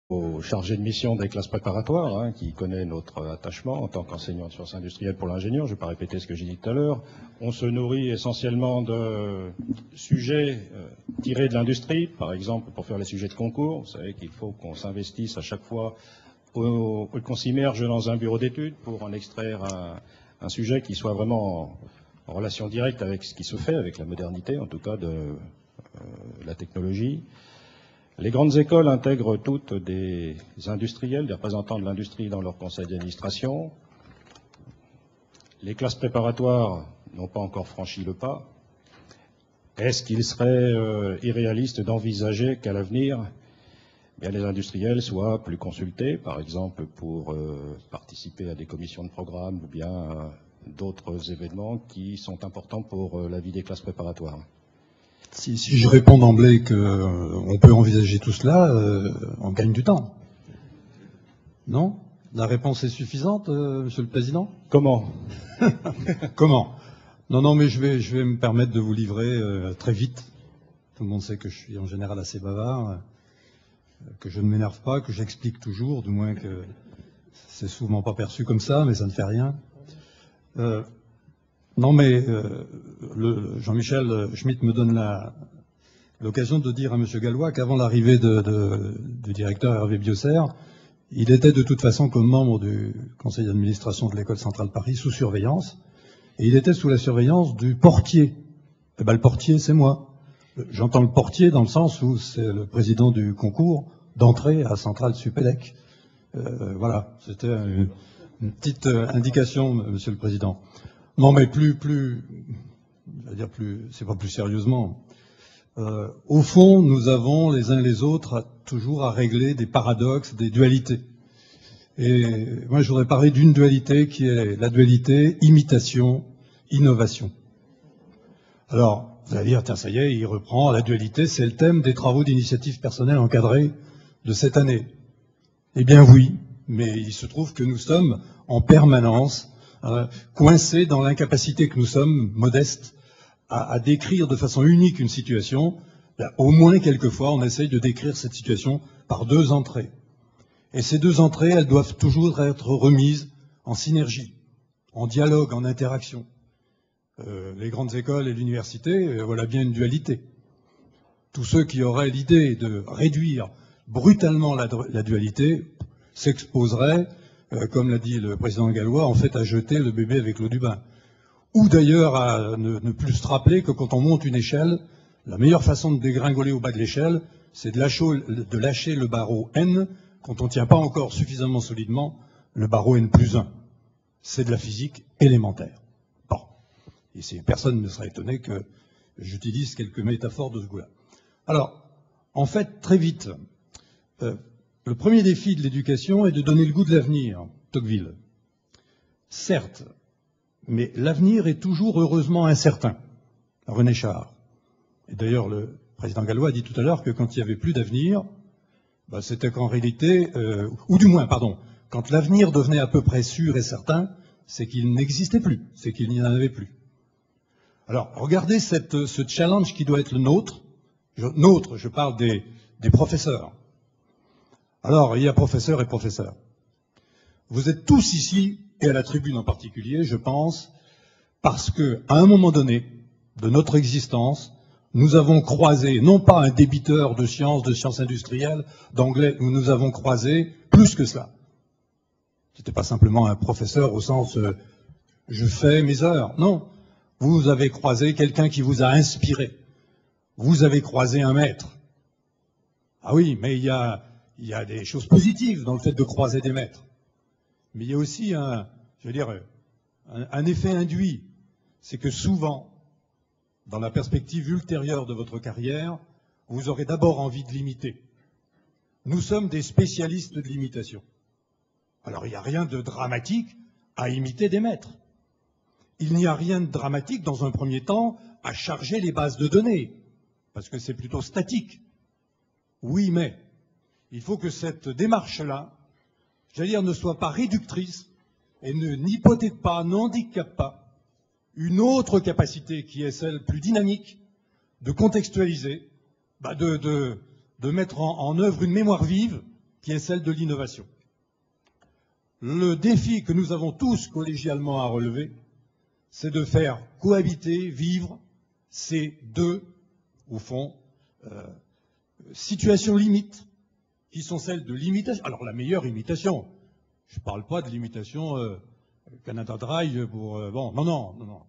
au chargé de mission des classes préparatoires, hein, qui connaît notre attachement en tant qu'enseignant de sciences industrielles pour l'ingénieur. Je ne vais pas répéter ce que j'ai dit tout à l'heure. On se nourrit essentiellement de sujets tirés de l'industrie, par exemple pour faire les sujets de concours. Vous savez qu'il faut qu'on s'investisse à chaque fois, qu'on s'immerge dans un bureau d'études pour en extraire un sujet qui soit vraiment en relation directe avec ce qui se fait, avec la modernité, en tout cas de la technologie. Les grandes écoles intègrent toutes des industriels, des représentants de l'industrie dans leur conseil d'administration. Les classes préparatoires n'ont pas encore franchi le pas. Est-ce qu'il serait irréaliste d'envisager qu'à l'avenir, les industriels soient plus consultés, par exemple pour participer à des commissions de programme ou bien d'autres événements qui sont importants pour la vie des classes préparatoires? Si je réponds d'emblée qu'on peut envisager tout cela, on gagne du temps. Non? La réponse est suffisante, Monsieur le Président? Comment? Comment? Non, mais je vais me permettre de vous livrer très vite. Tout le monde sait que je suis en général assez bavard, que je ne m'énerve pas, que j'explique toujours, du moins que c'est souvent pas perçu comme ça, mais ça ne fait rien. Non, mais Jean-Michel Schmitt me donne l'occasion de dire à M. Gallois qu'avant l'arrivée du directeur Hervé Biosser, il était de toute façon comme membre du conseil d'administration de l'École centrale Paris sous surveillance, et il était sous la surveillance du portier. Eh ben, le portier, c'est moi. J'entends le portier dans le sens où c'est le président du concours d'entrée à Centrale Supélec. Voilà, c'était une petite indication, Monsieur le Président. Non, mais c'est pas plus sérieusement. Au fond, nous avons les uns les autres toujours à régler des paradoxes, des dualités. Et moi, je voudrais parler d'une dualité qui est la dualité imitation-innovation. Alors, vous allez dire, tiens, ça y est, il reprend la dualité, c'est le thème des travaux d'initiative personnelle encadrés de cette année. Eh bien oui, mais il se trouve que nous sommes en permanence coincés dans l'incapacité que nous sommes, modestes, à décrire de façon unique une situation. Là, au moins, quelquefois, on essaye de décrire cette situation par deux entrées. Et ces deux entrées, elles doivent toujours être remises en synergie, en dialogue, en interaction. Les grandes écoles et l'université, voilà bien une dualité. Tous ceux qui auraient l'idée de réduire brutalement la dualité s'exposeraient, comme l'a dit le président Gallois, en fait à jeter le bébé avec l'eau du bain. Ou d'ailleurs à ne plus se rappeler que quand on monte une échelle, la meilleure façon de dégringoler au bas de l'échelle, c'est de lâcher le barreau N quand on ne tient pas encore suffisamment solidement le barreau N+1. C'est de la physique élémentaire. Bon. Et personne ne sera étonné que j'utilise quelques métaphores de ce goût-là. Alors, en fait, très vite, le premier défi de l'éducation est de donner le goût de l'avenir, Tocqueville. Certes, mais l'avenir est toujours heureusement incertain. René Char. Et d'ailleurs, le président Gallois a dit tout à l'heure que quand il n'y avait plus d'avenir, c'était qu'en réalité, ou du moins, pardon, quand l'avenir devenait à peu près sûr et certain, c'est qu'il n'existait plus, c'est qu'il n'y en avait plus. Alors, regardez ce challenge qui doit être le nôtre. Je parle des professeurs. Alors, il y a professeurs et professeurs. Vous êtes tous ici, et à la tribune en particulier, je pense, parce que, à un moment donné de notre existence, nous avons croisé, non pas un débiteur de sciences industrielles, d'anglais, nous avons croisé plus que cela. C'était pas simplement un professeur au sens je fais mes heures. Non. Vous avez croisé quelqu'un qui vous a inspiré. Vous avez croisé un maître. Ah oui, mais il y a des choses positives dans le fait de croiser des maîtres. Mais il y a aussi un effet induit. C'est que souvent, dans la perspective ultérieure de votre carrière, vous aurez d'abord envie de l'imiter. Nous sommes des spécialistes de l'imitation. Alors il n'y a rien de dramatique à imiter des maîtres. Il n'y a rien de dramatique, dans un premier temps, à charger les bases de données, parce que c'est plutôt statique. Oui, mais il faut que cette démarche-là, ne soit pas réductrice et n'hypothèque pas, n'handicape pas une autre capacité qui est celle plus dynamique de contextualiser, de mettre en œuvre une mémoire vive qui est celle de l'innovation. Le défi que nous avons tous collégialement à relever, c'est de faire cohabiter, vivre ces deux, au fond, situations limites, qui sont celles de l'imitation. Alors la meilleure imitation, je ne parle pas de l'imitation Canada Dry pour... bon, non.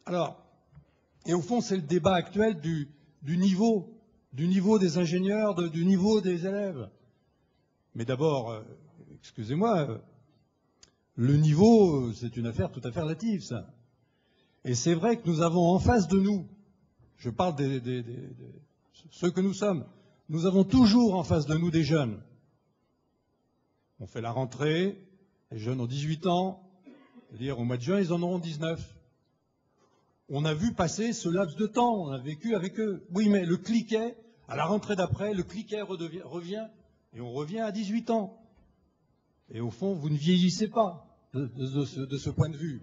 Alors, et au fond, c'est le débat actuel du niveau des ingénieurs, du niveau des élèves. Mais d'abord, excusez-moi, le niveau, c'est une affaire tout à fait relative, ça. Et c'est vrai que nous avons en face de nous, je parle de ceux que nous sommes, nous avons toujours en face de nous des jeunes. On fait la rentrée, les jeunes ont 18 ans, c'est-à-dire au mois de juin, ils en auront 19. On a vu passer ce laps de temps, on a vécu avec eux. Oui, mais le cliquet, à la rentrée d'après, le cliquet revient, et on revient à 18 ans. Et au fond, vous ne vieillissez pas de ce point de vue.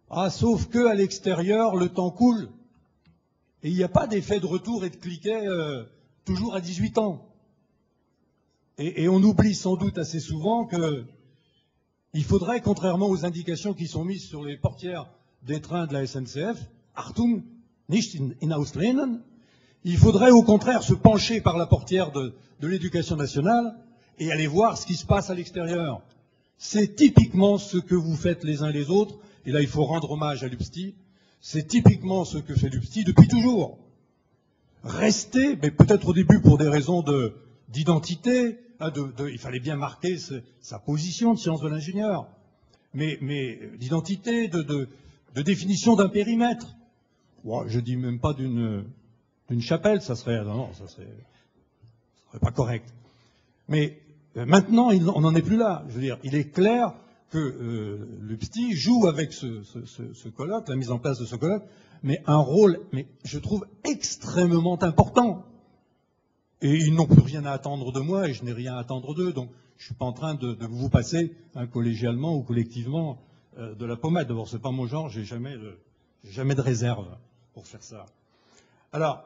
Ah, sauf que à l'extérieur, le temps coule. Et il n'y a pas d'effet de retour et de cliquet toujours à 18 ans. Et on oublie sans doute assez souvent qu'il faudrait, contrairement aux indications qui sont mises sur les portières des trains de la SNCF, Achtung, nicht in Auslehnen, il faudrait au contraire se pencher par la portière de l'éducation nationale et aller voir ce qui se passe à l'extérieur. C'est typiquement ce que vous faites les uns les autres, et là il faut rendre hommage à l'UPSTI, c'est typiquement ce que fait l'UPSTI depuis toujours. Rester, mais peut-être au début pour des raisons d'identité, il fallait bien marquer sa position de sciences de l'ingénieur, mais d'identité, de définition d'un périmètre. Bon, je dis même pas d'une chapelle, ça serait pas correct. Mais maintenant, on n'en est plus là. Je veux dire, il est clair que l'UPSTI joue avec ce colloque, la mise en place de ce colloque, mais un rôle, mais je trouve extrêmement important. Et ils n'ont plus rien à attendre de moi et je n'ai rien à attendre d'eux. Donc, je suis pas en train de vous passer collégialement ou collectivement de la pommade. D'abord, c'est pas mon genre, j'ai jamais de réserve pour faire ça. Alors,